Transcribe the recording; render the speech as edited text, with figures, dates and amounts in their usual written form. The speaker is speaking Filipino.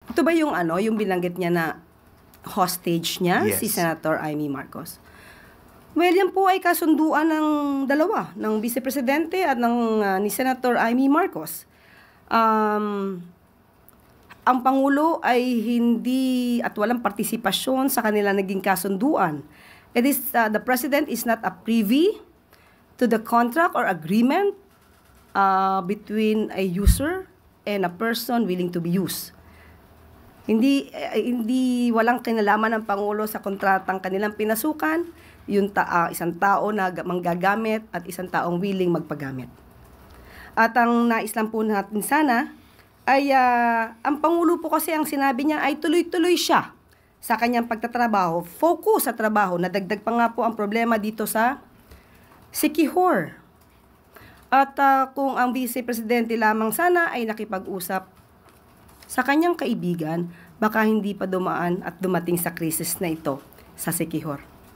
Ito ba yung yung binanggit niya na hostage niya, Yes. si Senator Amy Marcos? Well, yan po ay kasunduan ng dalawa, ng Vice Presidente at ni Senator Amy Marcos. Ang Pangulo ay hindi at walang partisipasyon sa kanila naging kasunduan. It is, the President is not a privy to the contract or agreement between a user and a person willing to be used. Hindi walang kinalaman ng Pangulo sa kontratang kanilang pinasukan, yung isang tao na manggagamit at isang taong willing magpagamit. At ang nais lang po natin sana ay ang Pangulo po kasi ang sinabi niya ay tuloy-tuloy siya sa kanyang pagtatrabaho, focus sa trabaho. Nadagdag pa nga po ang problema dito sa Siquijor. At kung ang Vice Presidente lamang sana ay nakipag-usap sa kanyang kaibigan, baka hindi pa dumaan at dumating sa krisis na ito sa Siquijor.